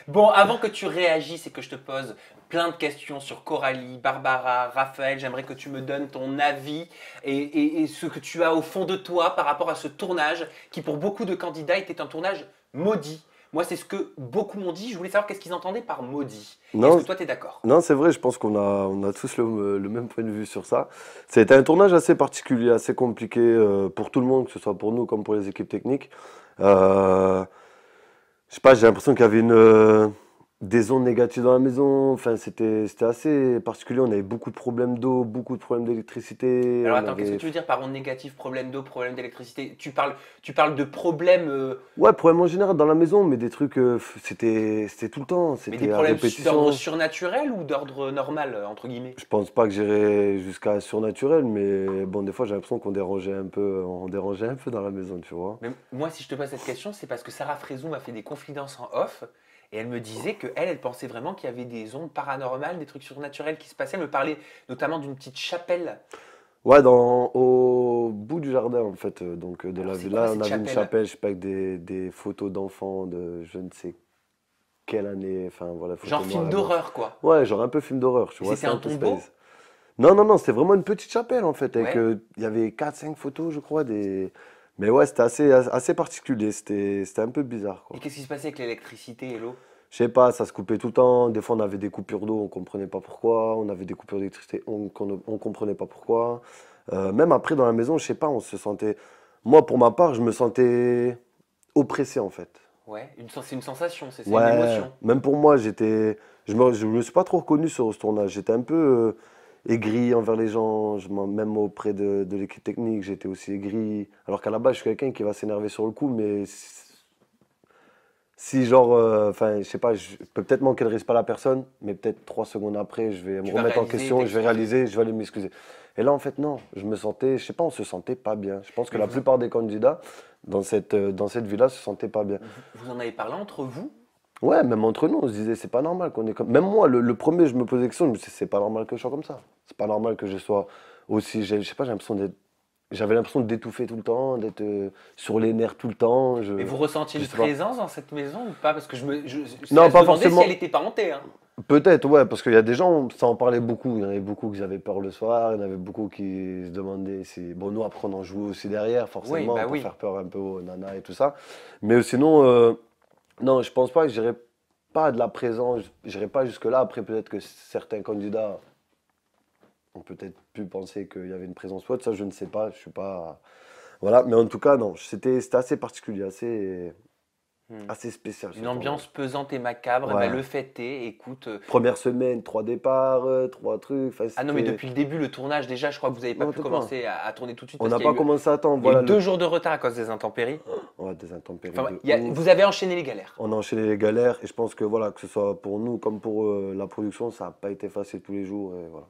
Bon, avant que tu réagisses et que je te pose plein de questions sur Coralie, Barbara, Raphaël, j'aimerais que tu me donnes ton avis et ce que tu as au fond de toi par rapport à ce tournage qui, pour beaucoup de candidats, était un tournage maudit. Moi, c'est ce que beaucoup m'ont dit. Je voulais savoir qu'est-ce qu'ils entendaient par maudit. Et est-ce Non, que toi, tu es d'accord? non, c'est vrai, je pense qu'on a tous le même point de vue sur ça. C'était un tournage assez particulier, assez compliqué pour tout le monde, que ce soit pour nous comme pour les équipes techniques. Euh, je sais pas, j'ai l'impression qu'il y avait des ondes négatives dans la maison. Enfin, c'était assez particulier. On avait beaucoup de problèmes d'eau, beaucoup de problèmes d'électricité. Alors On attends, qu'est-ce que avait, tu veux dire par onde négative, problème d'eau, problème d'électricité? Tu parles de problèmes, ouais, problèmes en général dans la maison, mais des trucs, c'était tout le temps. mais des C'était à problèmes d'ordre répétition. surnaturel ou d'ordre normal, entre guillemets? Je pense pas que j'irais jusqu'à surnaturel, mais bon, des fois j'ai l'impression on dérangeait un peu dans la maison, tu vois. Mais moi, si je te pose cette question, c'est parce que Sarah Frézou m'a fait des confidences en off et elle me disait que elle pensait vraiment qu'il y avait des ondes paranormales, des trucs surnaturels qui se passaient. Elle me parlait notamment d'une petite chapelle. Ouais, au bout du jardin en fait, donc de Alors, la c'est quoi villa, on cette avait une chapelle? chapelle, je sais pas, avec des photos d'enfants de je ne sais quelle année, enfin voilà, Genre photos noires film et blanc. d'horreur, quoi. Ouais, genre un peu film d'horreur, tu Et vois, c'était c'est un un peu space. tombeau? Non, non, non, c'était vraiment une petite chapelle en fait, avec, Ouais. il y avait quatre cinq photos, je crois, Mais ouais, c'était assez particulier, c'était un peu bizarre, Et quoi. qu'est-ce qui se passait avec l'électricité et l'eau? Je sais pas, ça se coupait tout le temps. Des fois, on avait des coupures d'eau, on comprenait pas pourquoi. On avait des coupures d'électricité, on comprenait pas pourquoi. Même après, dans la maison, je sais pas, on se sentait. Moi, pour ma part, je me sentais oppressé, en fait. Ouais, c'est une sensation, c'est une Ouais, émotion. même pour moi, je me suis pas trop reconnu sur ce tournage. J'étais un peu aigri envers les gens, même auprès de l'équipe technique, j'étais aussi aigri. Alors qu'à la base, je suis quelqu'un qui va s'énerver sur le coup, mais si genre, enfin, je sais pas, je peux peut-être manquer de respect à la personne, mais peut-être 3 secondes après, je vais me Tu vas remettre en réaliser et question, je vais t'excuser. réaliser, je vais aller m'excuser. Et là, en fait, non, je sais pas, on se sentait pas bien. Je pense que Mais la plupart des candidats dans cette villa se sentaient pas bien. vous en avez parlé entre vous? Ouais, même entre nous, on se disait, c'est pas normal qu'on est comme. Même moi, le premier, je me posais la question, je me disais, c'est pas normal que je sois comme ça. C'est pas normal que je sois aussi. Je sais pas, j'avais l'impression d'étouffer tout le temps, d'être sur les nerfs tout le temps. Mais vous ressentiez Je une sais pas. présence dans cette maison ou pas? Parce que c'est Non, à se pas demander si elle forcément. était pas hantée, hein. Peut-être, ouais, parce qu'il y a des gens, ça en parlait beaucoup. Il y en avait beaucoup qui avaient peur le soir, il y en avait beaucoup qui se demandaient si. Bon, nous, après, on en jouait aussi derrière, Oui, forcément, bah pour oui. faire peur un peu aux nanas et tout ça. Mais sinon, non, je pense pas que j'irais pas de la présence, j'irais pas jusque-là. Après, peut-être que certains candidats ont peut-être pu penser qu'il y avait une présence ou autre, ça, je ne sais pas, je suis pas. Voilà, mais en tout cas, non, c'était assez particulier, Hmm. assez spécial ce Une ambiance tournage. pesante et macabre, eh ben, Ouais. le fait est, écoute. Première semaine, 3 départs, 3 trucs, enfin, Ah non, mais c'était depuis le début, le tournage, déjà, je crois que vous n'avez pas pu n'importe quoi. commencer à tourner tout de suite On parce n'a qu'il y a pas eu, commencé à temps, il y a eu voilà 2 jours de retard à cause des intempéries. ouais, des intempéries Enfin, de vous ouf. avez enchaîné les galères. On a enchaîné les galères et je pense que voilà, que ce soit pour nous comme pour la production, ça n'a pas été facile tous les jours et voilà.